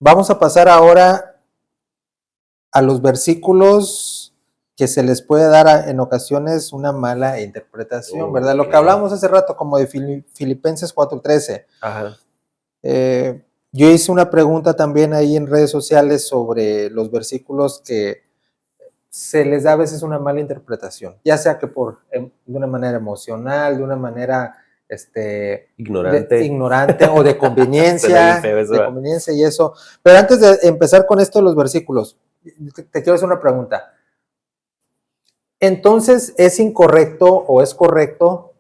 Vamos a pasar ahora a los versículos que se les puede dar en ocasiones una mala interpretación, ¿verdad? Lo que hablamos hace rato, como de Filipenses 4:13. Ajá. Yo hice una pregunta también ahí en redes sociales sobre los versículos que se les da a veces una mala interpretación, ya sea que de una manera emocional, de una manera ignorante o de conveniencia, y eso. Pero antes de empezar con esto de los versículos, te quiero hacer una pregunta. Entonces, ¿es incorrecto o es correcto,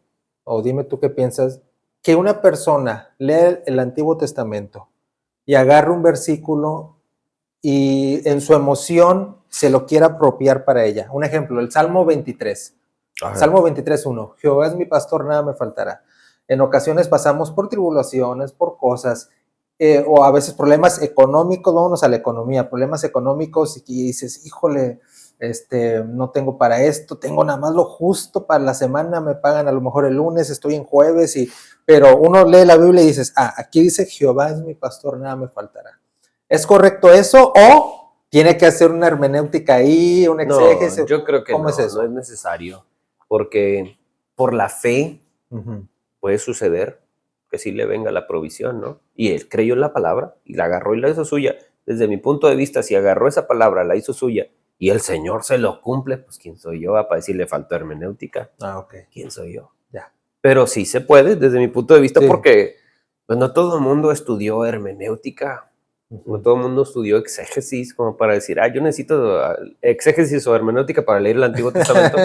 o dime tú qué piensas, que una persona lea el Antiguo Testamento y agarre un versículo y en su emoción se lo quiera apropiar para ella? Un ejemplo, el Salmo 23. Ajá. Salmo 23:1. Jehová es mi pastor, nada me faltará. En ocasiones pasamos por tribulaciones, por cosas, o a veces problemas económicos, vámonos a la economía, problemas económicos, y dices, híjole, no tengo para esto, tengo nada más lo justo para la semana, me pagan a lo mejor el lunes, estoy en jueves, pero uno lee la Biblia y dices, aquí dice, Jehová es mi pastor, nada me faltará. ¿Es correcto eso o tiene que hacer una hermenéutica ahí, un exégesis? No, yo creo que ¿Cómo es eso? No es necesario, porque por la fe puede suceder que sí le venga la provisión, ¿no? Y él creyó en la palabra y la agarró y la hizo suya. Desde mi punto de vista, si agarró esa palabra, la hizo suya y el Señor se lo cumple, pues ¿quién soy yo para decir le faltó hermenéutica? Ok. ¿Quién soy yo? Ya. Pero sí se puede, desde mi punto de vista, sí. Porque pues, no todo el mundo estudió hermenéutica. No todo el mundo estudió exégesis como para decir, yo necesito exégesis o hermenéutica para leer el Antiguo Testamento.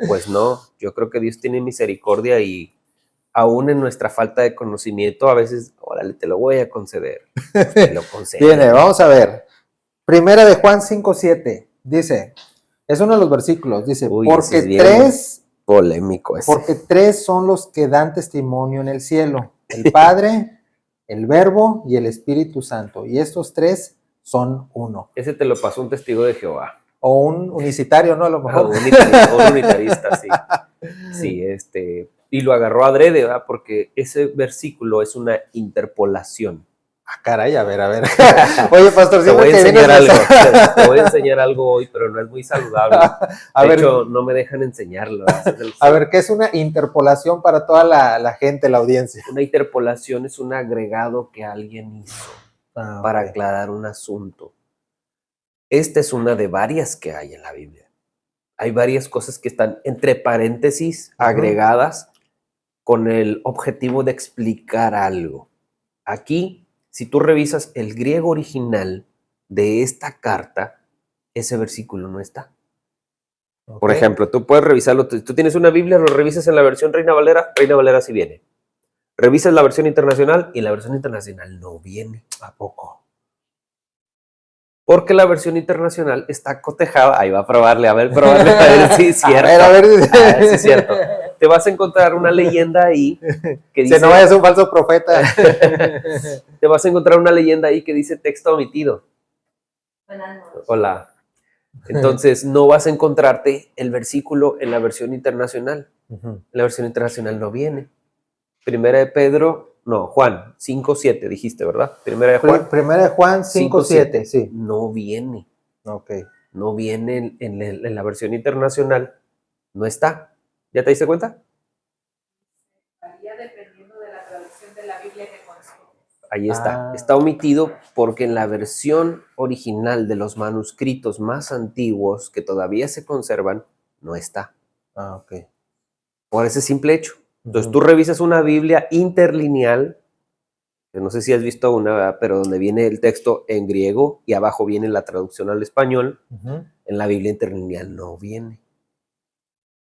Pues no, yo creo que Dios tiene misericordia y aún en nuestra falta de conocimiento, a veces, órale, te lo voy a conceder. Te lo concedo. Bien, vamos a ver. Primera de Juan 5:7, dice, es uno de los versículos, dice, porque tres, polémico ese. Porque tres son los que dan testimonio en el cielo, el Padre, el Verbo y el Espíritu Santo, y estos tres son uno. Ese te lo pasó un testigo de Jehová. O un unicitario, ¿no? A lo mejor. Un unitarista, sí. Sí, y lo agarró adrede, ¿verdad? Porque ese versículo es una interpolación. Caray, a ver. Oye, pastor, te voy a enseñar algo hoy, pero no es muy saludable. De hecho, no me dejan enseñarlo. A ver, ¿qué es una interpolación para toda la gente, la audiencia? Una interpolación es un agregado que alguien hizo para aclarar un asunto. Esta es una de varias que hay en la Biblia. Hay varias cosas que están entre paréntesis, agregadas, con el objetivo de explicar algo. Aquí, si tú revisas el griego original de esta carta, ese versículo no está. Por ejemplo, tú puedes revisarlo, tú tienes una Biblia, lo revisas en la versión Reina Valera sí viene. Revisas la versión internacional y la versión internacional no viene. ¿A poco? Porque la versión internacional está cotejada. Ahí va a probarle, a ver si es cierto. A ver si es cierto. Te vas a encontrar una leyenda ahí que dice... Si no vayas un falso profeta. Te vas a encontrar una leyenda ahí que dice texto omitido. Hola. Entonces, no vas a encontrarte el versículo en la versión internacional. En la versión internacional no viene. Juan 5:7 dijiste, ¿verdad? Primera de Juan 5:7, sí. No viene. Ok. No viene en la versión internacional. No está. ¿Ya te diste cuenta? Varía dependiendo de la traducción de la Biblia que consultes. Ahí está. Está omitido porque en la versión original de los manuscritos más antiguos que todavía se conservan, no está. Ok. Por ese simple hecho. Entonces tú revisas una Biblia interlineal, que no sé si has visto una, pero donde viene el texto en griego y abajo viene la traducción al español, en la Biblia interlineal no viene.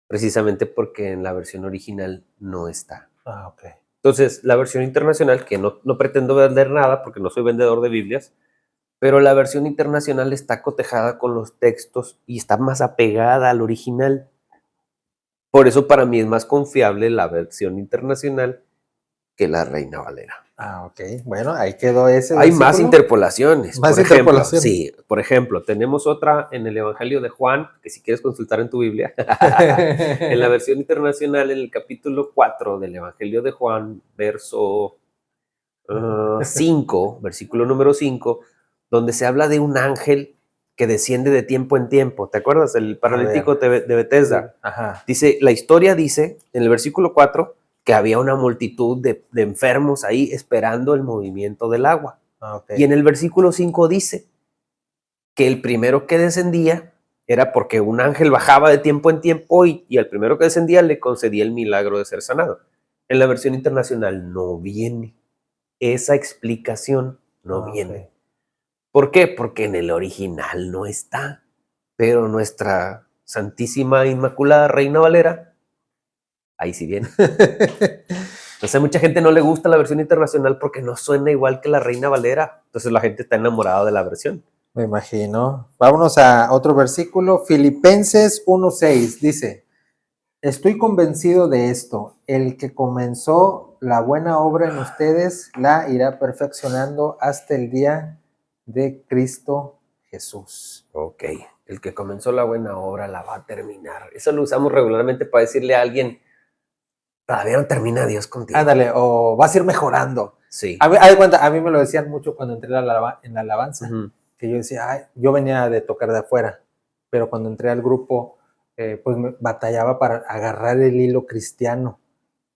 Precisamente porque en la versión original no está. Ok. Entonces, la versión internacional, que no pretendo vender nada porque no soy vendedor de Biblias, pero la versión internacional está cotejada con los textos y está más apegada al original. Por eso para mí es más confiable la versión internacional que la Reina Valera. Ok. Bueno, ahí quedó ese Hay más interpolaciones. Más interpolaciones. Sí, por ejemplo, tenemos otra en el Evangelio de Juan, que si quieres consultar en tu Biblia, en la versión internacional, en el capítulo 4 del Evangelio de Juan, verso 5, versículo número 5, donde se habla de un ángel que desciende de tiempo en tiempo. ¿Te acuerdas? El paralítico de Bethesda. Ajá. Dice, la historia dice, en el versículo 4, que había una multitud de enfermos ahí esperando el movimiento del agua. Okay. Y en el versículo 5 dice que el primero que descendía era porque un ángel bajaba de tiempo en tiempo y al primero que descendía le concedía el milagro de ser sanado. En la versión internacional no viene. Esa explicación no viene. ¿Por qué? Porque en el original no está. Pero nuestra Santísima Inmaculada Reina Valera, ahí sí viene. Entonces a mucha gente no le gusta la versión internacional porque no suena igual que la Reina Valera. Entonces la gente está enamorada de la versión. Me imagino. Vámonos a otro versículo. Filipenses 1:6 dice, estoy convencido de esto, el que comenzó la buena obra en ustedes la irá perfeccionando hasta el día de Cristo Jesús. Ok, el que comenzó la buena obra la va a terminar. Eso lo usamos regularmente para decirle a alguien, todavía no termina Dios contigo. Ándale, o vas a ir mejorando. Sí. A mí me lo decían mucho cuando entré en la alabanza. Uh-huh. Que yo decía, ay, yo venía de tocar de afuera, pero cuando entré al grupo, pues me batallaba para agarrar el hilo cristiano.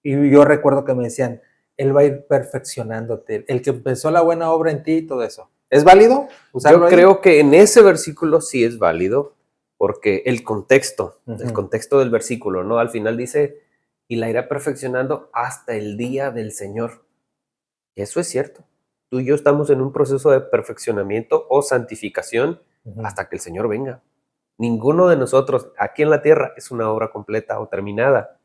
Y yo recuerdo que me decían, él va a ir perfeccionándote, el que empezó la buena obra en ti y todo eso. ¿Es válido usarlo Yo ahí? creo que en ese versículo sí es válido, porque el contexto del versículo, ¿no? Al final dice, y la irá perfeccionando hasta el día del Señor. Eso es cierto. Tú y yo estamos en un proceso de perfeccionamiento o santificación hasta que el Señor venga. Ninguno de nosotros aquí en la tierra es una obra completa o terminada.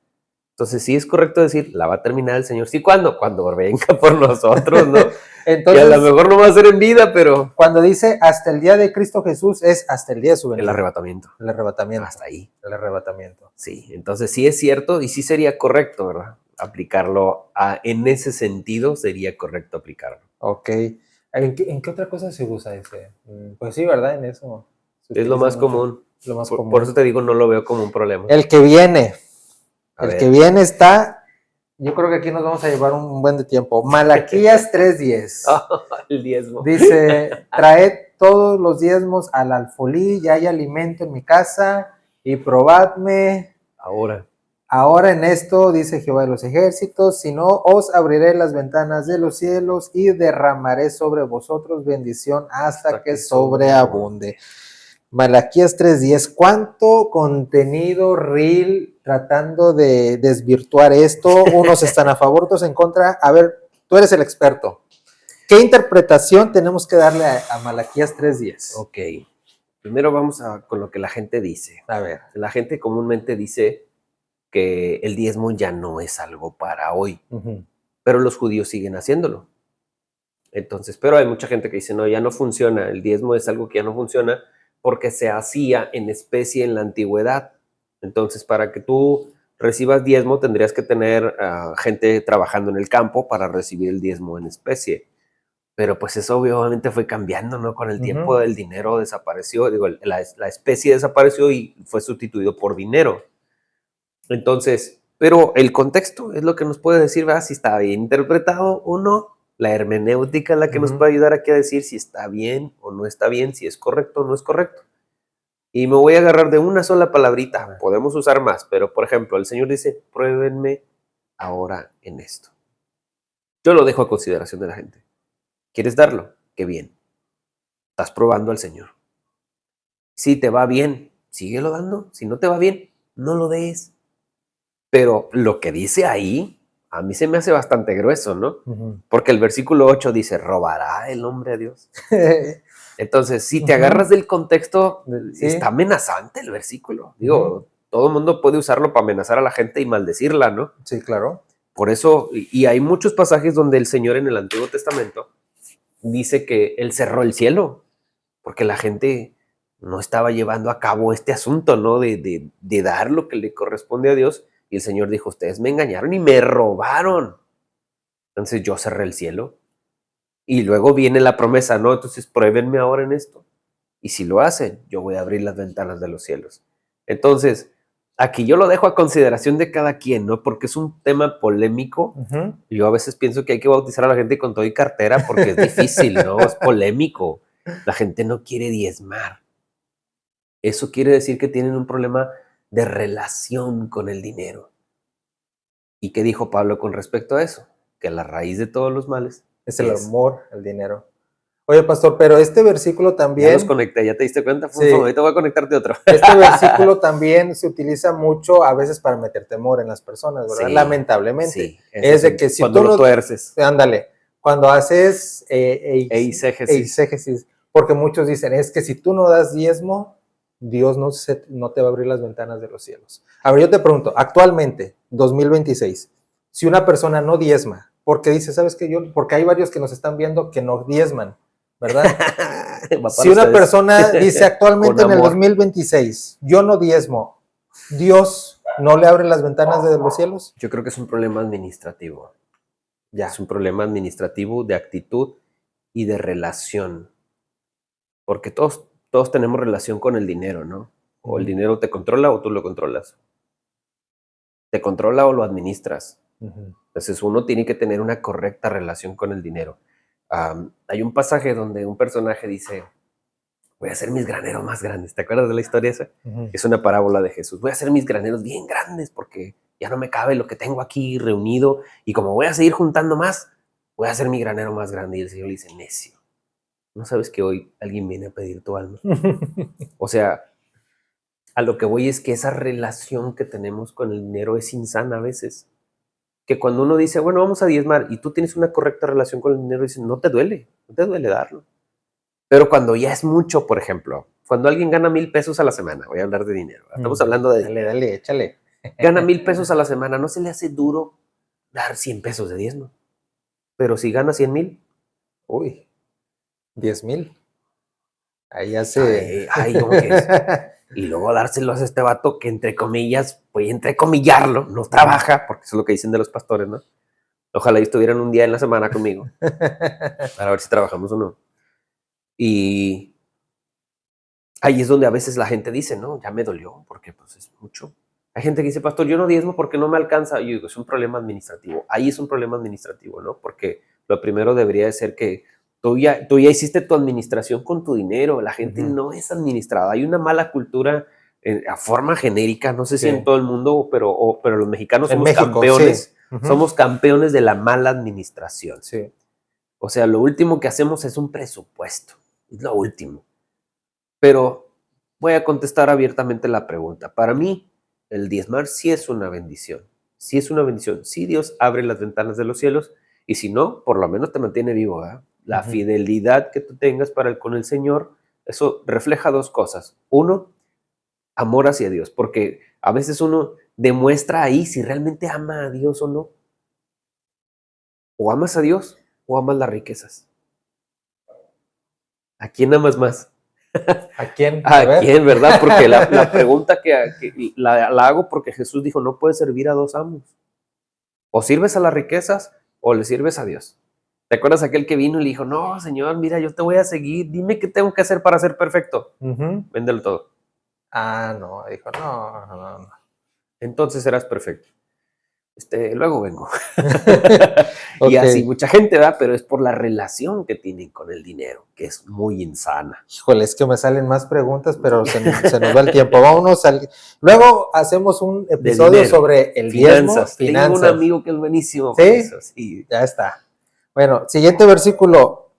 Entonces sí es correcto decir, la va a terminar el Señor. Sí, ¿cuándo? Cuando venga por nosotros, ¿no? Entonces, y a lo mejor no va a ser en vida, pero... Cuando dice hasta el día de Cristo Jesús, es hasta el día de su venida. El arrebatamiento. El arrebatamiento. Hasta ahí. El arrebatamiento. Sí, entonces sí es cierto y sí sería correcto, ¿verdad? Aplicarlo en ese sentido sería correcto aplicarlo. Ok. ¿En qué otra cosa se usa ese? Pues sí, ¿verdad? En eso. Es lo más común. Lo más común. Por eso te digo, no lo veo como un problema. El que viene. A ver. Que viene está... Yo creo que aquí nos vamos a llevar un buen de tiempo. Malaquías 3:10. El diezmo. Dice, traed todos los diezmos al alfolí, ya hay alimento en mi casa, y probadme. Ahora en esto, dice Jehová de los ejércitos, si no, os abriré las ventanas de los cielos y derramaré sobre vosotros bendición hasta que sobreabunde. Malaquías 3:10. ¿Cuánto contenido reel tratando de desvirtuar esto? Unos están a favor, otros en contra. A ver, tú eres el experto. ¿Qué interpretación tenemos que darle a Malaquías 3:10? Ok. Primero vamos con lo que la gente dice. A ver. La gente comúnmente dice que el diezmo ya no es algo para hoy, pero los judíos siguen haciéndolo. Entonces, pero hay mucha gente que dice, no, ya no funciona, el diezmo es algo que ya no funciona porque se hacía en especie en la antigüedad. Entonces, para que tú recibas diezmo, tendrías que tener gente trabajando en el campo para recibir el diezmo en especie. Pero pues eso obviamente fue cambiando, ¿no? Con el tiempo el dinero desapareció, la especie desapareció y fue sustituido por dinero. Entonces, pero el contexto es lo que nos puede decir, ¿verdad? Si está bien interpretado o no. La hermenéutica es la que nos puede ayudar aquí a decir si está bien o no está bien, si es correcto o no es correcto. Y me voy a agarrar de una sola palabrita. Podemos usar más, pero por ejemplo, el Señor dice, pruébenme ahora en esto. Yo lo dejo a consideración de la gente. ¿Quieres darlo? Qué bien. Estás probando al Señor. Si te va bien, síguelo dando. Si no te va bien, no lo des. Pero lo que dice ahí, a mí se me hace bastante grueso, ¿no? Porque el versículo 8 dice, ¿robará el hombre a Dios? Entonces, si te agarras del contexto, está amenazante el versículo. Digo, todo el mundo puede usarlo para amenazar a la gente y maldecirla, ¿no? Sí, claro. Por eso, y hay muchos pasajes donde el Señor en el Antiguo Testamento dice que Él cerró el cielo, porque la gente no estaba llevando a cabo este asunto, ¿no? De dar lo que le corresponde a Dios. Y el Señor dijo, ustedes me engañaron y me robaron. Entonces yo cerré el cielo. Y luego viene la promesa, ¿no? Entonces pruébenme ahora en esto. Y si lo hacen, yo voy a abrir las ventanas de los cielos. Entonces, aquí yo lo dejo a consideración de cada quien, ¿no? Porque es un tema polémico. Yo a veces pienso que hay que bautizar a la gente con todo y cartera porque es difícil, ¿no? Es polémico. La gente no quiere diezmar. Eso quiere decir que tienen un problema de relación con el dinero. ¿Y qué dijo Pablo con respecto a eso? Que la raíz de todos los males Es el amor, el dinero. Oye, pastor, pero este versículo también... Ya los conecté, ¿ya te diste cuenta? Sí. Ahorita voy a conectarte otro. Este versículo también se utiliza mucho a veces para meter temor en las personas, ¿verdad? Sí, lamentablemente. sí, Es de que si cuando tú lo tuerces. Ándale, cuando haces Eisegesis. porque muchos dicen, es que si tú no das diezmo, Dios no te va a abrir las ventanas de los cielos. A ver, yo te pregunto, actualmente, 2026, si una persona no diezma, porque dice, ¿sabes qué? Porque hay varios que nos están viendo que no diezman, ¿verdad? Si una persona dice actualmente en el 2026, yo no diezmo, ¿Dios no le abre las ventanas de los cielos? Yo creo que es un problema administrativo. Ya. Es un problema administrativo de actitud y de relación. Porque todos tenemos relación con el dinero, ¿no? O el dinero te controla o tú lo controlas. Te controla o lo administras. Entonces uno tiene que tener una correcta relación con el dinero. Hay un pasaje donde un personaje dice, voy a hacer mis graneros más grandes. ¿Te acuerdas de la historia esa? Es una parábola de Jesús. Voy a hacer mis graneros bien grandes porque ya no me cabe lo que tengo aquí reunido y como voy a seguir juntando más, voy a hacer mi granero más grande. Y el Señor le dice, necio, ¿no sabes que hoy alguien viene a pedir tu alma? O sea, a lo que voy es que esa relación que tenemos con el dinero es insana a veces. Que cuando uno dice, bueno, vamos a diezmar y tú tienes una correcta relación con el dinero, dices, no te duele darlo. Pero cuando ya es mucho, por ejemplo, cuando alguien gana 1,000 pesos a la semana, voy a hablar de dinero, estamos hablando de dinero. Dale, échale. Gana 1,000 pesos a la semana, no se le hace duro dar 100 pesos de diezmo. Pero si gana 100,000, uy, 10,000. Ahí hace. Ay, ¿cómo que es? Y luego dárselos a este vato que, entre comillas, voy a entrecomillarlo, no trabaja, porque eso es lo que dicen de los pastores, ¿no? Ojalá estuvieran un día en la semana conmigo para ver si trabajamos o no. Y ahí es donde a veces la gente dice, no, ya me dolió, porque pues es mucho. Hay gente que dice, pastor, yo no diezmo porque no me alcanza. Y yo digo, es un problema administrativo. Ahí es un problema administrativo, ¿no? Porque lo primero debería de ser que tú ya hiciste tu administración con tu dinero. La gente no es administrada. Hay una mala cultura a forma genérica, no sé si en todo el mundo, pero los mexicanos somos campeones. Sí. Somos campeones de la mala administración. Sí. O sea, lo último que hacemos es un presupuesto. Es lo último. Pero voy a contestar abiertamente la pregunta. Para mí, el diezmar sí es una bendición. Sí es una bendición. Sí, Dios abre las ventanas de los cielos y si no, por lo menos te mantiene vivo, ¿eh? La fidelidad que tú tengas con el Señor, eso refleja dos cosas. Uno, amor hacia Dios, porque a veces uno demuestra ahí si realmente ama a Dios o no. O amas a Dios o amas las riquezas. ¿A quién amas más? ¿A quién? ¿A quién, verdad? Porque la pregunta que la hago porque Jesús dijo, no puedes servir a dos amos. O sirves a las riquezas o le sirves a Dios. ¿Te acuerdas aquel que vino y le dijo, no, Señor, mira, yo te voy a seguir, dime qué tengo que hacer para ser perfecto? Véndelo todo. Ah, no, dijo, no. Entonces serás perfecto. Luego vengo. Y así mucha gente, ¿verdad? Pero es por la relación que tienen con el dinero, que es muy insana. Híjole, es que me salen más preguntas, pero se nos va el tiempo. Vámonos luego hacemos un episodio sobre el finanzas. Diezmo, finanzas. Tengo un amigo que es buenísimo. ¿Sí? Eso, sí. Ya está. Bueno, siguiente versículo.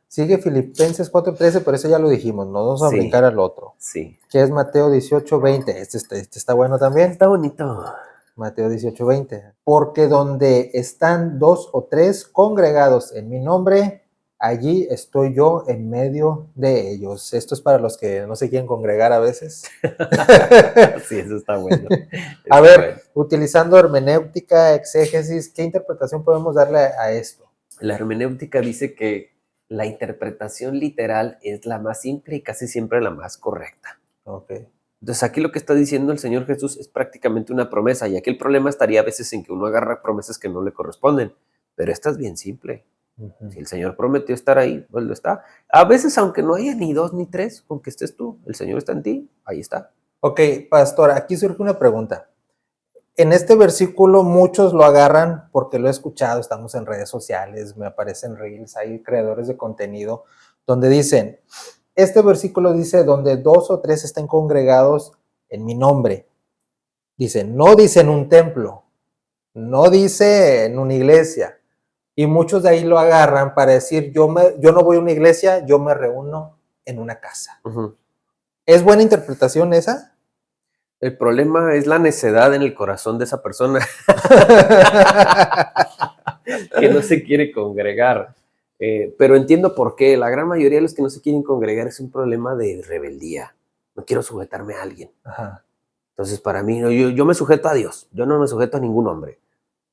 Sigue Filipenses 4:13, pero eso ya lo dijimos, no vamos a brincar al otro. Sí. Que es Mateo 18:20. Este está bueno también. Está bonito. Mateo 18:20. Porque donde están 2 o 3 congregados en mi nombre, allí estoy yo en medio de ellos. Esto es para los que no se quieren congregar a veces. Sí, eso está bueno. A ver, utilizando hermenéutica, exégesis, ¿qué interpretación podemos darle a esto? La hermenéutica dice que la interpretación literal es la más simple y casi siempre la más correcta. Okay. Entonces aquí lo que está diciendo el Señor Jesús es prácticamente una promesa, y aquí el problema estaría a veces en que uno agarra promesas que no le corresponden, pero esta es bien simple. Si el Señor prometió estar ahí, pues lo está. A veces, aunque no haya ni 2 ni 3, con que estés tú, el Señor está en ti, ahí está. Ok, pastor, aquí surge una pregunta. en este versículo muchos lo agarran porque lo he escuchado, estamos en redes sociales, me aparecen reels, hay creadores de contenido donde dicen, este versículo dice, donde 2 o 3 estén congregados en mi nombre. Dice, no dice en un templo, no dice en una iglesia. Y muchos de ahí lo agarran para decir, yo no voy a una iglesia, yo me reúno en una casa. Ujú. ¿Es buena interpretación esa? El problema es la necedad en el corazón de esa persona que no se quiere congregar. Pero entiendo por qué. La gran mayoría de los que no se quieren congregar es un problema de rebeldía. No quiero sujetarme a alguien. Ajá. Entonces, para mí, yo me sujeto a Dios. Yo no me sujeto a ningún hombre.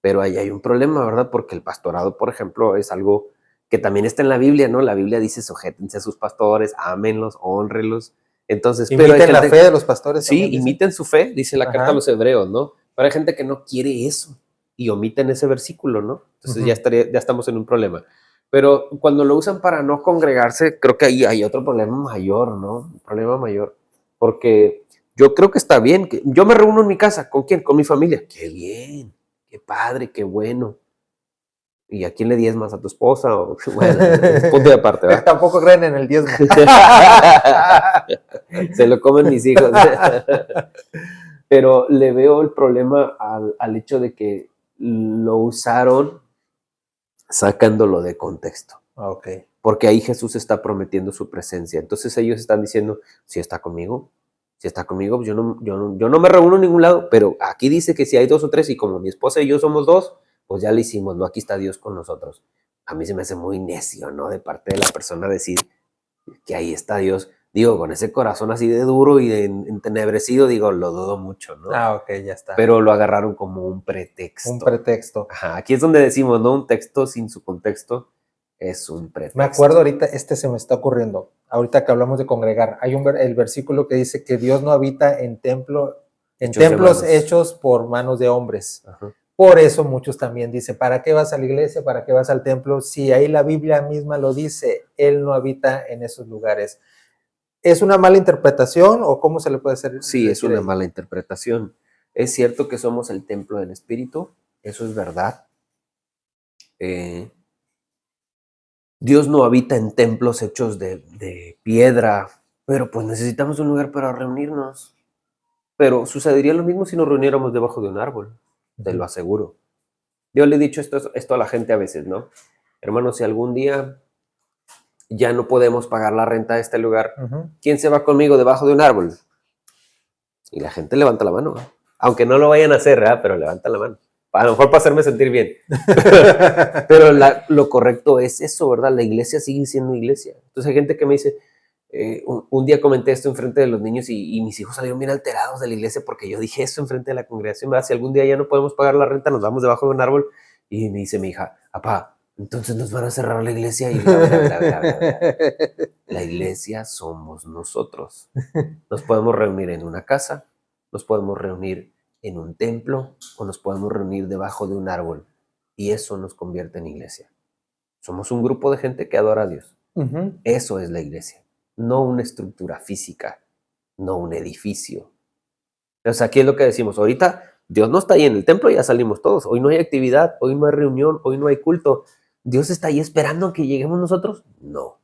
Pero ahí hay un problema, ¿verdad? Porque el pastorado, por ejemplo, es algo que también está en la Biblia, ¿no? La Biblia dice, sujétense a sus pastores, ámenlos, hónrenlos. Entonces, pero hay Imiten la gente, fe de los pastores. sí, también, dice. imiten su fe, dice la Ajá. carta a los hebreos, ¿no? Pero hay gente que no quiere eso y omiten ese versículo, ¿no? Entonces Ujú. ya estamos en un problema. Pero cuando lo usan para no congregarse, creo que ahí hay otro problema mayor, ¿no? Un problema mayor. Porque yo creo que está bien. Yo me reúno en mi casa. ¿Con quién? Con mi familia. ¡Qué bien! ¡Qué padre! ¡Qué bueno! ¿Y a quién le diezmas? ¿A tu esposa? O, bueno, punto de aparte, ¿verdad? Tampoco creen en el diezmo. Se lo comen mis hijos. Pero le veo el problema al hecho de que lo usaron sacándolo de contexto. Ok. Porque ahí Jesús está prometiendo su presencia. Entonces ellos están diciendo, si está conmigo, pues yo no me reúno en ningún lado, pero aquí dice que si hay 2 o 3 y como mi esposa y yo somos 2, pues ya lo hicimos, ¿no? Aquí está Dios con nosotros. A mí se me hace muy necio, ¿no? De parte de la persona decir que ahí está Dios. Digo, con ese corazón así de duro y de entenebrecido, digo, lo dudo mucho, ¿no? Ok, ya está. Pero lo agarraron como un pretexto. Un pretexto. Ajá, aquí es donde decimos, ¿no? Un texto sin su contexto es un pretexto. Me acuerdo ahorita, se me está ocurriendo, ahorita que hablamos de congregar, hay el versículo que dice que Dios no habita en templos hechos por manos de hombres. Ajá. Por eso muchos también dicen, ¿para qué vas a la iglesia? ¿Para qué vas al templo? Si ahí la Biblia misma lo dice, Él no habita en esos lugares. ¿Es una mala interpretación o cómo se le puede hacer? Sí, es una mala interpretación. Es cierto que somos el templo del Espíritu, eso es verdad. Dios no habita en templos hechos de piedra, pero pues necesitamos un lugar para reunirnos. Pero sucedería lo mismo si nos reuniéramos debajo de un árbol, te lo aseguro. Yo le he dicho esto a la gente a veces, ¿no? Hermano, si algún día ya no podemos pagar la renta de este lugar, ¿quién se va conmigo debajo de un árbol? Y la gente levanta la mano, ¿eh? Aunque no lo vayan a hacer, ¿eh? Pero levantan la mano. A lo mejor para hacerme sentir bien. Pero lo correcto es eso, ¿verdad? La iglesia sigue siendo iglesia. Entonces hay gente que me dice, un día comenté esto enfrente de los niños y mis hijos salieron bien alterados de la iglesia porque yo dije eso enfrente de la congregación, ¿verdad? Si algún día ya no podemos pagar la renta, nos vamos debajo de un árbol. Y me dice mi hija, papá, entonces nos van a cerrar la iglesia. Y a ver. La iglesia somos nosotros. Nos podemos reunir en una casa, nos podemos reunir en un templo o nos podemos reunir debajo de un árbol y eso nos convierte en iglesia. Somos un grupo de gente que adora a Dios. Eso es la iglesia, no una estructura física, no un edificio. Entonces aquí es lo que decimos, ahorita Dios no está ahí en el templo, ya salimos todos, hoy no hay actividad, hoy no hay reunión, hoy no hay culto. ¿Dios está ahí esperando a que lleguemos nosotros? No.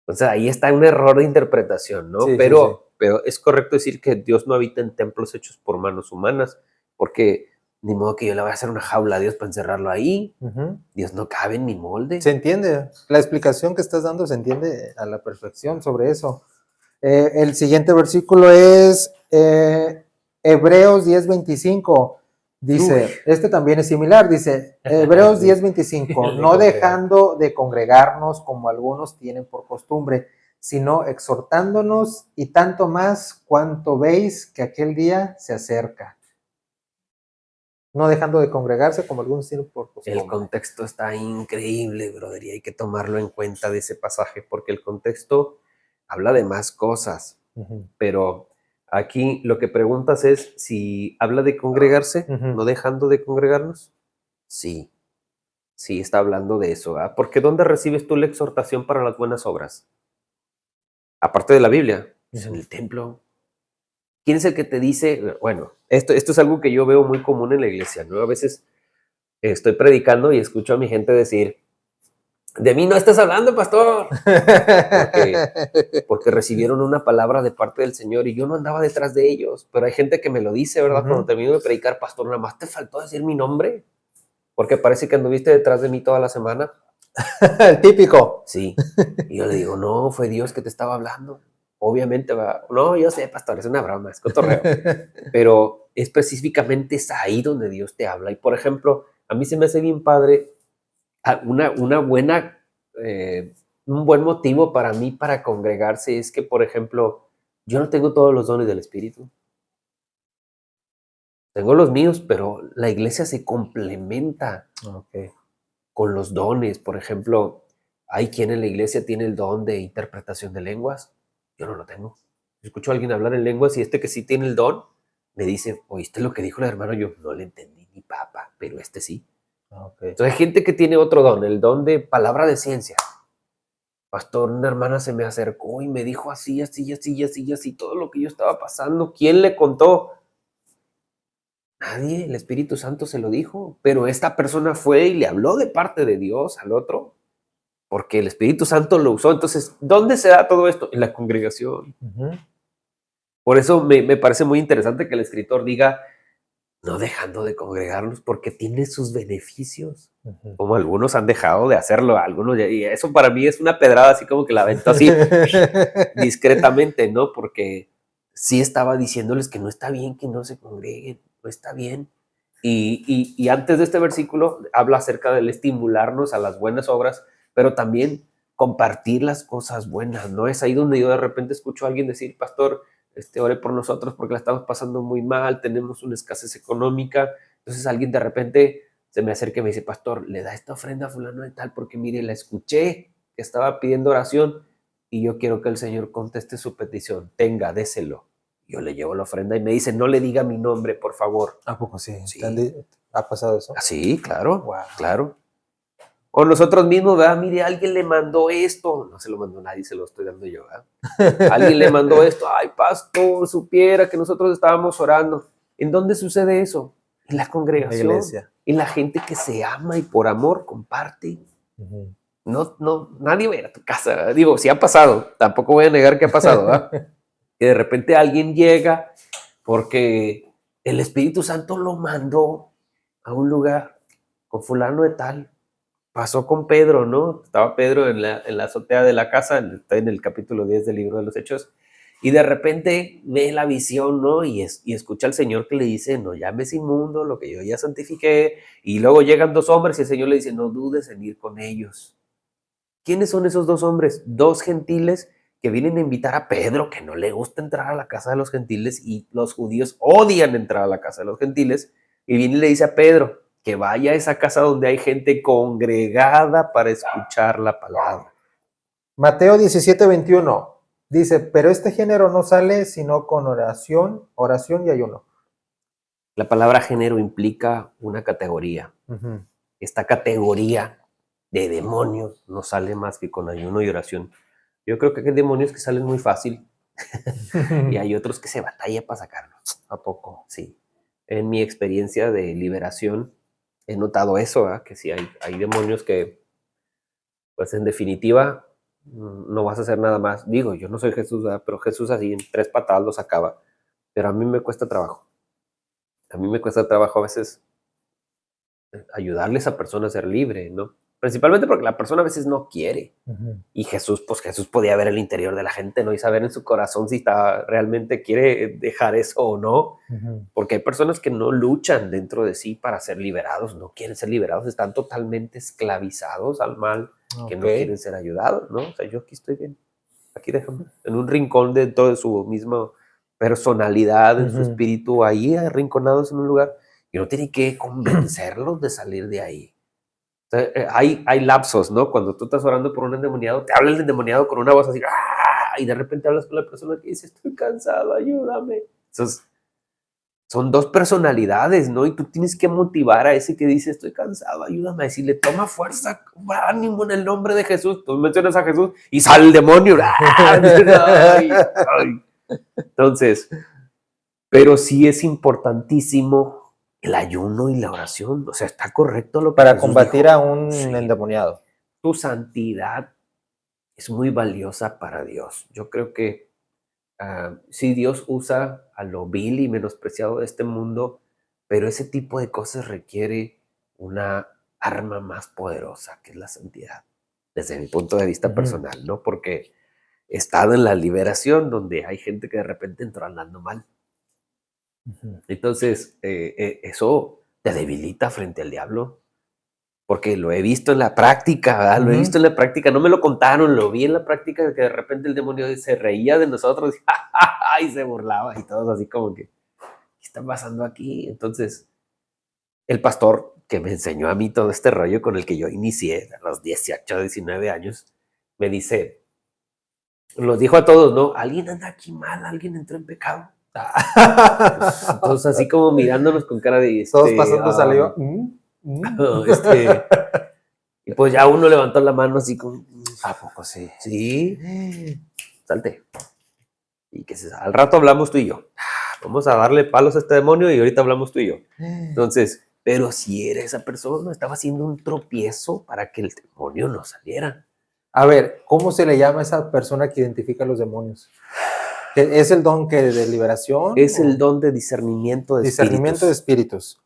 O sea, ahí está un error de interpretación, ¿no? Sí, pero es correcto decir que Dios no habita en templos hechos por manos humanas, porque ni modo que yo le voy a hacer una jaula a Dios para encerrarlo ahí. Dios no cabe en mi molde. Se entiende. La explicación que estás dando se entiende a la perfección sobre eso. El siguiente versículo es Hebreos 10:25. Dice, este también es similar, dice Hebreos 10:25, no dejando de congregarnos como algunos tienen por costumbre, sino exhortándonos y tanto más cuanto veis que aquel día se acerca. No dejando de congregarse como algunos tienen por costumbre. El contexto está increíble, brother, y hay que tomarlo en cuenta de ese pasaje, porque el contexto habla de más cosas, pero aquí lo que preguntas es si habla de congregarse, no dejando de congregarnos. Sí, sí está hablando de eso, ¿verdad? Porque ¿dónde recibes tú la exhortación para las buenas obras? Aparte de la Biblia, pues en el templo. ¿Quién es el que te dice? Bueno, esto es algo que yo veo muy común en la iglesia, ¿no? A veces estoy predicando y escucho a mi gente decir, de mí no estás hablando, pastor, porque recibieron una palabra de parte del Señor y yo no andaba detrás de ellos, pero hay gente que me lo dice, ¿verdad? Cuando termino de predicar, pastor, nada más te faltó decir mi nombre, porque parece que anduviste detrás de mí toda la semana. El típico. Sí, y yo le digo, no, fue Dios que te estaba hablando. Obviamente, va. No, yo sé, pastor, es una broma, es cotorreo. Pero específicamente es ahí donde Dios te habla. Y por ejemplo, a mí se me hace bien padre, una buena, un buen motivo para mí para congregarse es que, por ejemplo, yo no tengo todos los dones del Espíritu. Tengo los míos, pero la iglesia se complementa con los dones. Por ejemplo, hay quien en la iglesia tiene el don de interpretación de lenguas. Yo no lo tengo. Escucho a alguien hablar en lenguas y que sí tiene el don, me dice, ¿oíste lo que dijo el hermano? Yo no le entendí ni papa, pero sí. Entonces hay gente que tiene otro don, el don de palabra de ciencia. Pastor, una hermana se me acercó y me dijo así, todo lo que yo estaba pasando. ¿Quién le contó? Nadie, el Espíritu Santo se lo dijo, pero esta persona fue y le habló de parte de Dios al otro, porque el Espíritu Santo lo usó. Entonces, ¿dónde se da todo esto? En la congregación. Por eso me parece muy interesante que el escritor diga, no dejando de congregarnos, porque tiene sus beneficios. Como algunos han dejado de hacerlo, algunos, y eso para mí es una pedrada, así como que la aventó así discretamente, ¿no? Porque sí estaba diciéndoles que no está bien que no se congreguen, no está bien. Y antes de este versículo habla acerca del estimularnos a las buenas obras, pero también compartir las cosas buenas, ¿no? Es ahí donde yo de repente escucho a alguien decir, pastor, ore por nosotros porque la estamos pasando muy mal, tenemos una escasez económica. Entonces alguien de repente se me acerca y me dice, pastor, le da esta ofrenda a fulano de tal porque mire, la escuché que estaba pidiendo oración y yo quiero que el Señor conteste su petición. Tenga, déselo. Yo le llevo la ofrenda y me dice, no le diga mi nombre, por favor. ¿A poco sí? Sí. ¿Ha pasado eso? Sí, claro, Wow. claro. O nosotros mismos, ¿verdad? Mire, alguien le mandó esto. No se lo mandó nadie, se lo estoy dando yo, ¿verdad? Alguien le mandó esto. Ay, pastor, supiera que nosotros estábamos orando. ¿En dónde sucede eso? En la congregación. La iglesia. En la gente que se ama y por amor comparte. No, nadie va a ir a tu casa, ¿verdad? Digo, sí ha pasado. Tampoco voy a negar que ha pasado, ¿verdad? Que de repente alguien llega porque el Espíritu Santo lo mandó a un lugar con fulano de tal. Pasó con Pedro, ¿no? Estaba Pedro en la azotea de la casa, está en el capítulo 10 del libro de los Hechos, y de repente ve la visión, ¿no? Y escucha al Señor que le dice, no llames inmundo lo que yo ya santifiqué, y luego llegan dos hombres y el Señor le dice, no dudes en ir con ellos. ¿Quiénes son esos dos hombres? Dos gentiles que vienen a invitar a Pedro, que no le gusta entrar a la casa de los gentiles, y los judíos odian entrar a la casa de los gentiles, y viene y le dice a Pedro, que vaya a esa casa donde hay gente congregada para escuchar la palabra. Mateo 17:21 dice, pero este género no sale sino con oración y ayuno. La palabra género implica una categoría. Esta categoría de demonios no sale más que con ayuno y oración. Yo creo que hay demonios que salen muy fácil y hay otros que se batalla para sacarlos. ¿A poco? Sí. En mi experiencia de liberación, he notado eso, ¿verdad? Que sí hay demonios que, pues en definitiva, no vas a hacer nada más. Digo, yo no soy Jesús, ¿verdad? Pero Jesús así en 3 patadas los acaba. Pero a mí me cuesta trabajo. A mí me cuesta trabajo a veces ayudarles a personas a ser libre, ¿no? Principalmente porque la persona a veces no quiere. Y Jesús podía ver el interior de la gente, ¿no? Y saber en su corazón si realmente quiere dejar eso o no. Porque hay personas que no luchan dentro de sí para ser liberados, no quieren ser liberados, están totalmente esclavizados al mal, que no quieren ser ayudados, ¿no? O sea, yo aquí estoy bien, aquí déjame, en un rincón dentro de su misma personalidad, en su espíritu, ahí arrinconados en un lugar, y no tienen que convencerlos de salir de ahí. O sea, hay lapsos, ¿no? Cuando tú estás orando por un endemoniado, te habla el endemoniado con una voz así, ¡ah! Y de repente hablas con la persona que dice, estoy cansado, ayúdame. Entonces, son dos personalidades, ¿no? Y tú tienes que motivar a ese que dice, estoy cansado, ayúdame, a decirle, toma fuerza, ánimo en el nombre de Jesús. Tú mencionas a Jesús y sale el demonio. ¡Ay! Entonces, Pero sí es importantísimo el ayuno y la oración. O sea, está correcto lo que Para Jesús combatir dijo. a un Sí. endemoniado. Tu santidad es muy valiosa para Dios. Yo creo que sí, Dios usa a lo vil y menospreciado de este mundo, pero ese tipo de cosas requiere una arma más poderosa, que es la santidad, desde mi punto de vista personal, ¿no? Porque he estado en la liberación donde hay gente que de repente entró andando mal. Entonces, eso te debilita frente al diablo, porque lo he visto en la práctica, ¿verdad? Lo he visto en la práctica, no me lo contaron, lo vi en la práctica, que de repente el demonio se reía de nosotros y se burlaba y todos así como que, ¿qué está pasando aquí? Entonces, el pastor que me enseñó a mí todo este rollo con el que yo inicié a los 18, 19 años, me dice, los dijo a todos, ¿no? Alguien anda aquí mal, alguien entró en pecado. Entonces, así como mirándonos con cara de... Todos pasando saliva. Y pues ya uno levantó la mano así como... ¿A poco sí? Sí, salte. Y que al rato hablamos tú y yo. Vamos a darle palos a este demonio y ahorita hablamos tú y yo. Entonces, pero si era esa persona, estaba haciendo un tropiezo para que el demonio no saliera. A ver, ¿cómo se le llama a esa persona que identifica a los demonios? ¿Es el don que de liberación? Es el don de discernimiento de discernimiento de espíritus.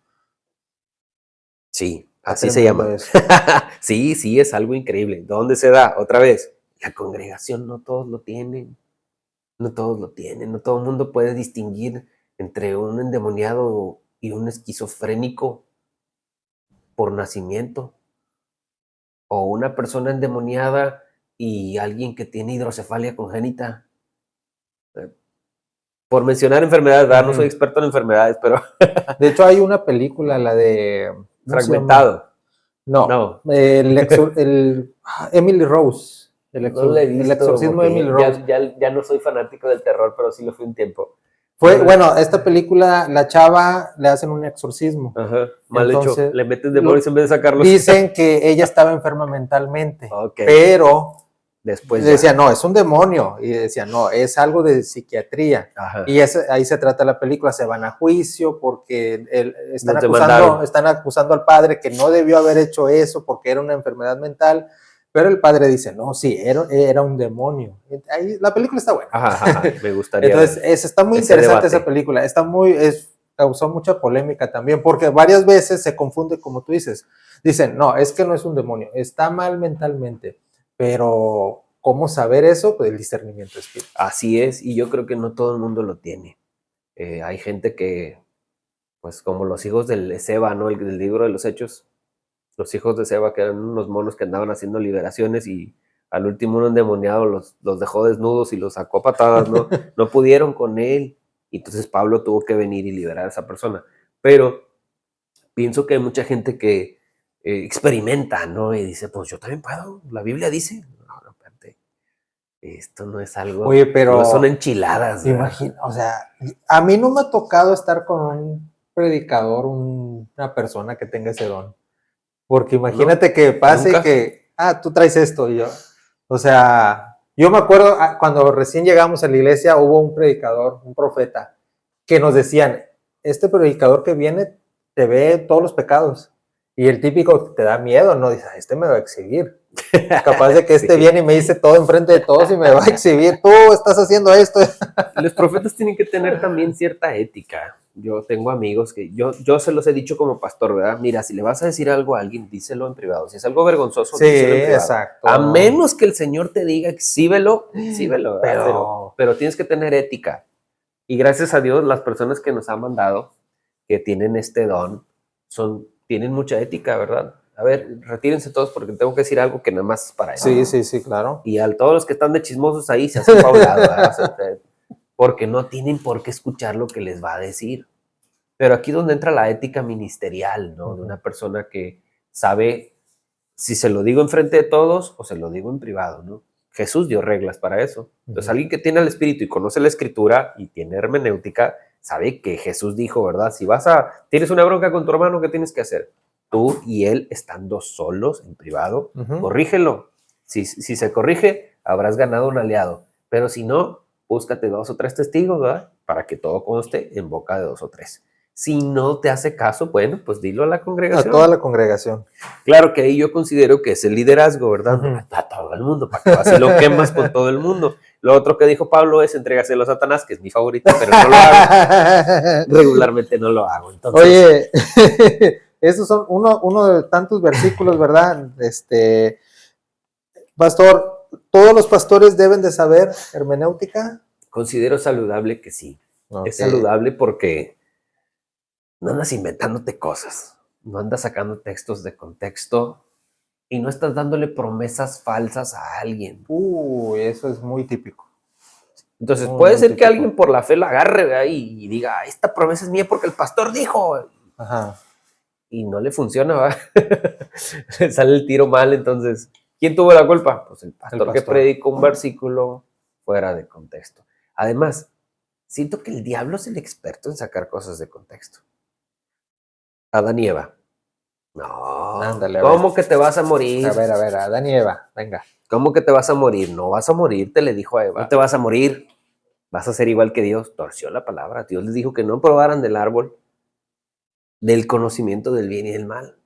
Sí, así se llama. Sí, sí, es algo increíble. ¿Dónde se da? Otra vez, la congregación no todos lo tienen. No todos lo tienen. No todo el mundo puede distinguir entre un endemoniado y un esquizofrénico por nacimiento. O una persona endemoniada y alguien que tiene hidrocefalia congénita. Por mencionar enfermedades, ¿verdad? No soy experto en enfermedades, pero... De hecho, hay una película, la de... Fragmentado. No. Emily Rose. No la he visto, el exorcismo de Emily Rose. Ya no soy fanático del terror, pero sí lo fui un tiempo. Bueno, esta película, la chava le hacen un exorcismo. Ajá, mal hecho. Le meten demonios en vez de sacarlos. Dicen que ella estaba enferma mentalmente, pero después decía, no, es un demonio. Y decía, no, es algo de psiquiatría. Ajá. Y ahí se trata la película. Se van a juicio porque están acusando al padre que no debió haber hecho eso porque era una enfermedad mental. Pero el padre dice, no, sí, era un demonio. Ahí, la película está buena. Ajá, me gustaría. Entonces, está muy interesante esa película. Causó mucha polémica también, porque varias veces se confunde, como tú dices. Dicen, no, es que no es un demonio, está mal mentalmente. Pero, ¿cómo saber eso? Pues el discernimiento espiritual. Así es, y yo creo que no todo el mundo lo tiene. Hay gente que, pues como los hijos del Seba, ¿no? El libro de los Hechos. Los hijos de Seba, que eran unos monos que andaban haciendo liberaciones y al último un endemoniado los dejó desnudos y los sacó a patadas, ¿no? No pudieron con él. Y entonces Pablo tuvo que venir y liberar a esa persona. Pero pienso que hay mucha gente que experimenta, ¿no? Y dice, pues yo también puedo. La Biblia dice. No, espérate. Esto no es algo... Oye, pero... No son enchiladas. Imagina, o sea, a mí no me ha tocado estar con un predicador, una persona que tenga ese don. Porque imagínate que pase que, tú traes esto y yo, o sea, yo me acuerdo cuando recién llegamos a la iglesia hubo un predicador, un profeta, que nos decían, este predicador que viene te ve todos los pecados y el típico que te da miedo, ¿no? Dice, este me va a exhibir, capaz de que este viene y me dice todo enfrente de todos y me va a exhibir, tú estás haciendo esto. Los profetas tienen que tener también cierta ética. Yo tengo amigos que yo se los he dicho como pastor, ¿verdad? Mira, si le vas a decir algo a alguien, díselo en privado. Si es algo vergonzoso, díselo en privado. Exacto. A menos que el Señor te diga, exhíbelo, pero tienes que tener ética. Y gracias a Dios, las personas que nos han mandado, que tienen este don, tienen mucha ética, ¿verdad? A ver, retírense todos porque tengo que decir algo que nada más es para eso. Sí, claro. Y a todos los que están de chismosos ahí se hacen pa' un lado, ¿verdad? Porque no tienen por qué escuchar lo que les va a decir. Pero aquí es donde entra la ética ministerial, ¿no? De una persona que sabe si se lo digo enfrente de todos o se lo digo en privado, ¿no? Jesús dio reglas para eso. Entonces, alguien que tiene el Espíritu y conoce la Escritura y tiene hermenéutica, sabe que Jesús dijo, ¿verdad? Si tienes una bronca con tu hermano, ¿qué tienes que hacer? Tú y él, estando solos en privado, corrígelo. Si se corrige, habrás ganado un aliado. Pero si no, búscate 2 o 3 testigos, ¿verdad? para que todo conste en boca de 2 o 3. Si no te hace caso, bueno, pues dilo a la congregación. A toda la congregación. Claro que ahí yo considero que es el liderazgo, ¿verdad? A todo el mundo, para que vas y lo quemas con todo el mundo. Lo otro que dijo Pablo es entrégaselo a Satanás, que es mi favorito, pero no lo hago. Regularmente no lo hago. Entonces, oye, esos son uno de tantos versículos, ¿verdad? Pastor, ¿todos los pastores deben de saber hermenéutica? considero saludable que sí. Okay. Es saludable porque no andas inventándote cosas, no andas sacando textos de contexto y no estás dándole promesas falsas a alguien. Eso es muy típico. Entonces puede ser que alguien por la fe la agarre, ¿verdad? Y diga, esta promesa es mía porque el pastor dijo. Ajá. Y no le funciona, ¿verdad? Sale el tiro mal. Entonces, ¿quién tuvo la culpa? Pues el pastor que predicó un versículo fuera de contexto. Además, siento que el diablo es el experto en sacar cosas de contexto. Adán y Eva. No. Ándale, ¿Cómo que te vas a morir? A ver, Adán y Eva, venga. ¿Cómo que te vas a morir? No vas a morir, te le dijo a Eva. No te vas a morir. Vas a ser igual que Dios. Torció la palabra. Dios les dijo que no probaran del árbol del conocimiento del bien y del mal.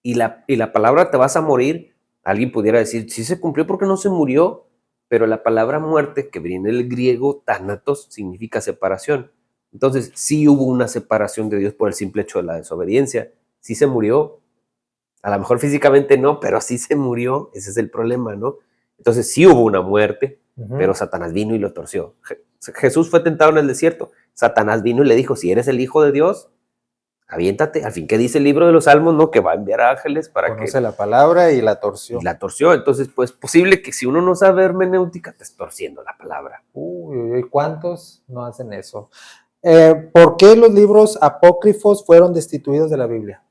Y la palabra te vas a morir. Alguien pudiera decir, sí se cumplió porque no se murió. Pero la palabra muerte, que viene del griego thanatos, significa separación. Entonces, sí hubo una separación de Dios por el simple hecho de la desobediencia. Sí se murió. A lo mejor físicamente no, pero sí se murió. Ese es el problema, ¿no? Entonces, sí hubo una muerte, pero Satanás vino y lo torció. Jesús fue tentado en el desierto. Satanás vino y le dijo, si eres el Hijo de Dios, aviéntate. Al fin, ¿qué dice el libro de los Salmos? ¿No? Que va a enviar ángeles para que... Conoce la palabra y la torció. Y la torció. Entonces, pues, posible que si uno no sabe hermenéutica, te estés torciendo la palabra. ¿Cuántos no hacen eso? ¿Por qué los libros apócrifos fueron destituidos de la Biblia?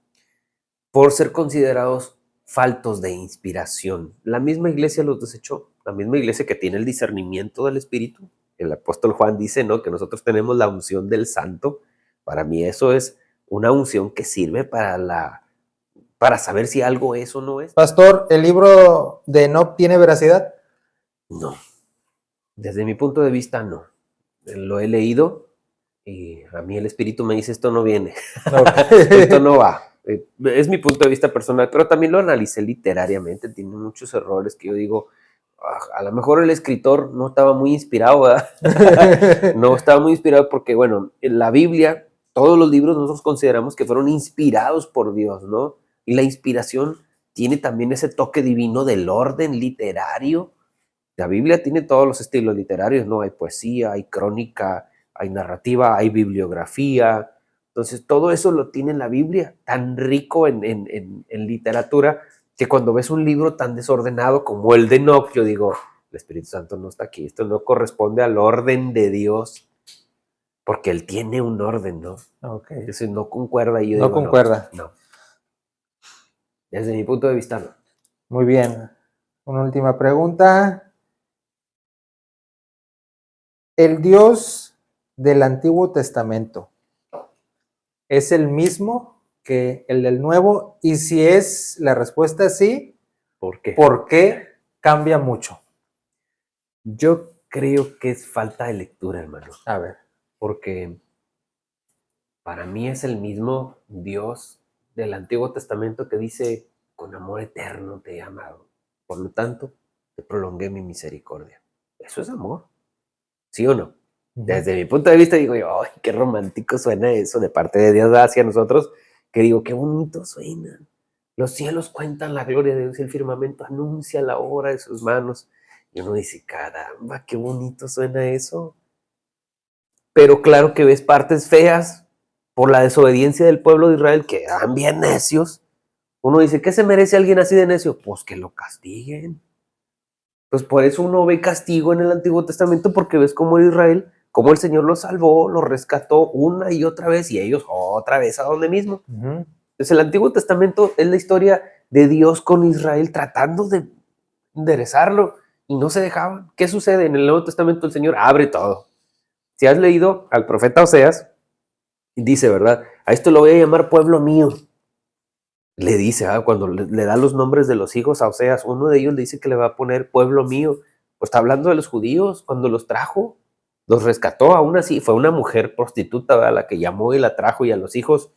Por ser considerados faltos de inspiración. La misma iglesia los desechó. La misma iglesia que tiene el discernimiento del Espíritu. El apóstol Juan dice, ¿no? Que nosotros tenemos la unción del Santo. Para mí eso es una unción que sirve para saber si algo es o no es. Pastor, ¿el libro de Enoc tiene veracidad? No. Desde mi punto de vista, no. Lo he leído y a mí el Espíritu me dice, esto no viene. Esto no va. Es mi punto de vista personal, pero también lo analicé literariamente. Tiene muchos errores que yo digo, a lo mejor el escritor no estaba muy inspirado, ¿verdad? No estaba muy inspirado porque, bueno, en la Biblia, todos los libros nosotros consideramos que fueron inspirados por Dios, ¿no? Y la inspiración tiene también ese toque divino del orden literario. La Biblia tiene todos los estilos literarios, ¿no? Hay poesía, hay crónica, hay narrativa, hay bibliografía. Entonces, todo eso lo tiene la Biblia, tan rico en literatura, que cuando ves un libro tan desordenado como el de Enoc, yo digo, el Espíritu Santo no está aquí, esto no corresponde al orden de Dios, porque Él tiene un orden, ¿no? Okay. Entonces no concuerda. Y yo no digo, concuerda. No. Desde mi punto de vista, no. Muy bien. Una última pregunta. ¿El Dios del Antiguo Testamento es el mismo que el del Nuevo? Y si es la respuesta sí, ¿por qué? ¿Por qué cambia mucho? Yo creo que es falta de lectura, hermano. A ver. Porque para mí es el mismo Dios del Antiguo Testamento que dice, con amor eterno te he amado. Por lo tanto, te prolongué mi misericordia. Eso es amor. ¿Sí o no? Desde mi punto de vista digo yo, ¡ay, qué romántico suena eso de parte de Dios hacia nosotros! Que digo, qué bonito suena. Los cielos cuentan la gloria de Dios y el firmamento anuncia la obra de sus manos. Y uno dice, caramba, qué bonito suena eso. Pero claro que ves partes feas por la desobediencia del pueblo de Israel, que eran bien necios. Uno dice, ¿qué se merece alguien así de necio? Pues que lo castiguen. Pues por eso uno ve castigo en el Antiguo Testamento, porque ves cómo Israel, cómo el Señor los salvó, los rescató una y otra vez, y ellos otra vez a donde mismo. Entonces el Antiguo Testamento es la historia de Dios con Israel tratando de enderezarlo, y no se dejaban. ¿Qué sucede? En el Nuevo Testamento el Señor abre todo. Si has leído al profeta Oseas, dice, ¿verdad? A esto lo voy a llamar pueblo mío. Le dice, cuando le da los nombres de los hijos a Oseas, uno de ellos le dice que le va a poner pueblo mío. Pues está hablando de los judíos cuando los trajo. los rescató, aún así, fue una mujer prostituta, ¿verdad? La que llamó y la trajo, y a los hijos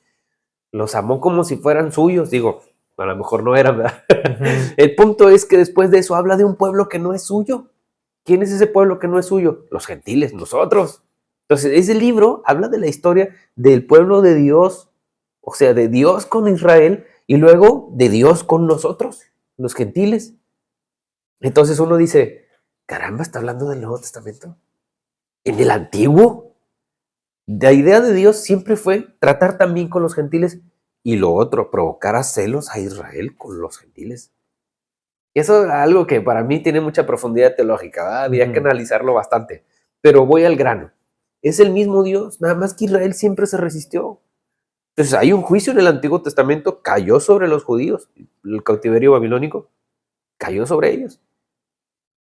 los amó como si fueran suyos, digo, a lo mejor no eran, ¿verdad? El punto es que después de eso habla de un pueblo que no es suyo. ¿Quién es ese pueblo que no es suyo? Los gentiles, nosotros. Entonces, ese libro habla de la historia del pueblo de Dios, o sea, de Dios con Israel, y luego de Dios con nosotros, los gentiles. Entonces uno dice, caramba, está hablando del Nuevo Testamento. En el Antiguo, la idea de Dios siempre fue tratar también con los gentiles, y lo otro, provocar a celos a Israel con los gentiles. Y eso es algo que para mí tiene mucha profundidad teológica, ¿verdad? Había que analizarlo bastante, pero voy al grano. Es el mismo Dios, nada más que Israel siempre se resistió. Entonces hay un juicio en el Antiguo Testamento, cayó sobre los judíos, el cautiverio babilónico, cayó sobre ellos.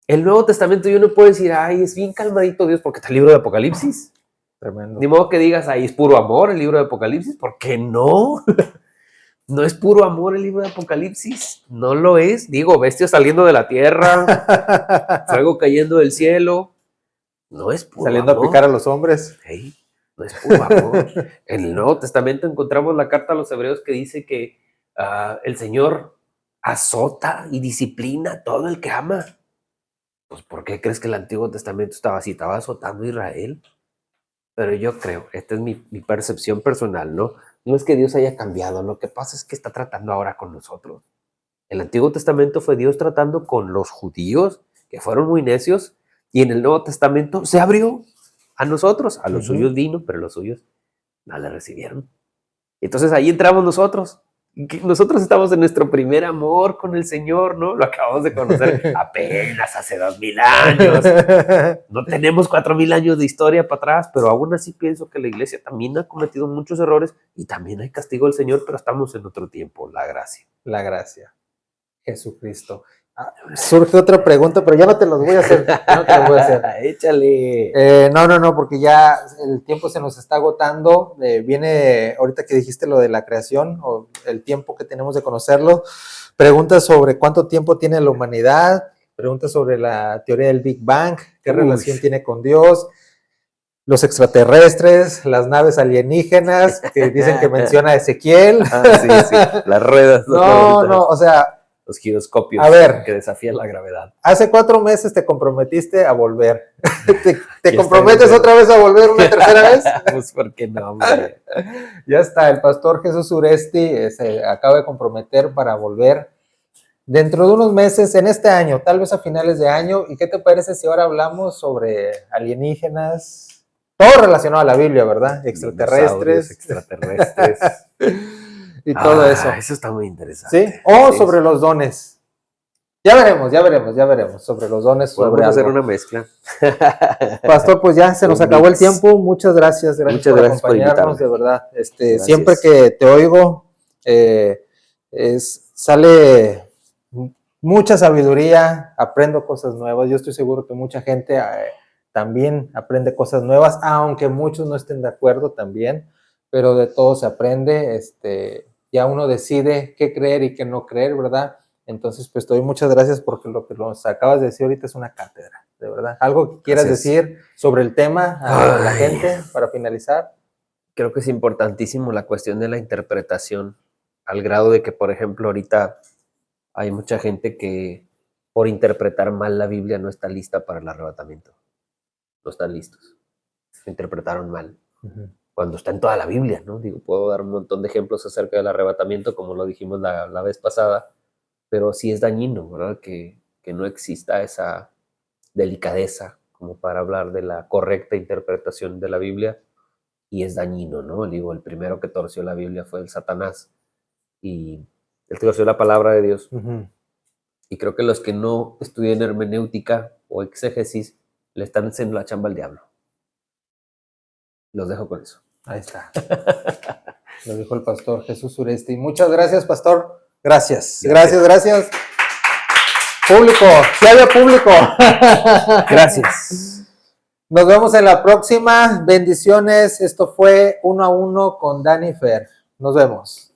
El Nuevo Testamento yo no puedo decir, ay, es bien calmadito Dios, porque está el libro de Apocalipsis. Tremendo. Ni modo que digas, ay, es puro amor el libro de Apocalipsis, ¿por qué no? No es puro amor el libro de Apocalipsis, no lo es. Digo, bestias saliendo de la tierra, fuego cayendo del cielo, no es puro Saliendo amor. a picar a los hombres. Hey, no es puro amor. En el Nuevo Testamento encontramos la carta a los hebreos que dice que el Señor azota y disciplina a todo el que ama. Pues, ¿por qué crees que el Antiguo Testamento estaba así? Estaba azotando a Israel. Pero yo creo, esta es mi percepción personal, ¿no? No es que Dios haya cambiado, lo que pasa es que está tratando ahora con nosotros. El Antiguo Testamento fue Dios tratando con los judíos, que fueron muy necios, y en el Nuevo Testamento se abrió a nosotros. A los suyos vino, pero los suyos no le recibieron. Entonces ahí entramos nosotros. Nosotros estamos en nuestro primer amor con el Señor, ¿no? Lo acabamos de conocer apenas hace 2000 años. No tenemos 4000 años de historia para atrás, pero aún así pienso que la iglesia también ha cometido muchos errores y también hay castigo del Señor, pero estamos en otro tiempo, la gracia. La gracia. Jesucristo. Surge otra pregunta, pero ya no te los voy a hacer. No te los voy a hacer. Échale. No, porque ya el tiempo se nos está agotando. Viene, ahorita que dijiste lo de la creación, o el tiempo que tenemos de conocerlo, preguntas sobre cuánto tiempo tiene la humanidad, preguntas sobre la teoría del Big Bang, qué relación tiene con Dios, los extraterrestres, las naves alienígenas, que dicen que menciona Ezequiel. Sí, las ruedas. No, o sea... Los giroscopios, a ver, que desafían la gravedad. Hace 4 meses te comprometiste a volver. ¿Te comprometes otra vez a volver una tercera vez? Pues, ¿por qué no, hombre? Ya está, el pastor Jesús Uresti se acaba de comprometer para volver dentro de unos meses, en este año, tal vez a finales de año. ¿Y qué te parece si ahora hablamos sobre alienígenas? Todo relacionado a la Biblia, ¿verdad? Extraterrestres. Y todo eso. Eso está muy interesante. ¿Sí? O sobre los dones. Ya veremos sobre los dones. Podemos hacer una mezcla. Pastor, pues ya se nos acabó el tiempo. Muchas gracias por acompañarnos, de verdad. Siempre que te oigo, sale mucha sabiduría, aprendo cosas nuevas. Yo estoy seguro que mucha gente también aprende cosas nuevas, aunque muchos no estén de acuerdo también, pero de todo se aprende. Ya uno decide qué creer y qué no creer, ¿verdad? Entonces, pues te doy muchas gracias porque lo que nos acabas de decir ahorita es una cátedra, de verdad. ¿Algo que quieras decir sobre el tema a la gente para finalizar? Creo que es importantísimo la cuestión de la interpretación, al grado de que, por ejemplo, ahorita hay mucha gente que por interpretar mal la Biblia no está lista para el arrebatamiento. No están listos. Se interpretaron mal. Cuando está en toda la Biblia, ¿no? Digo, puedo dar un montón de ejemplos acerca del arrebatamiento, como lo dijimos la vez pasada, pero sí es dañino, ¿verdad? Que no exista esa delicadeza como para hablar de la correcta interpretación de la Biblia, y es dañino, ¿no? Digo, el primero que torció la Biblia fue el Satanás, y él torció la palabra de Dios. Y creo que los que no estudian hermenéutica o exégesis le están haciendo la chamba al diablo. Los dejo con eso. Ahí está. Lo dijo el pastor Jesús Uresti. Muchas gracias, pastor. Gracias. Público, si había público. Gracias. Nos vemos en la próxima. Bendiciones. Esto fue 1 a 1 con Dani Fer. Nos vemos.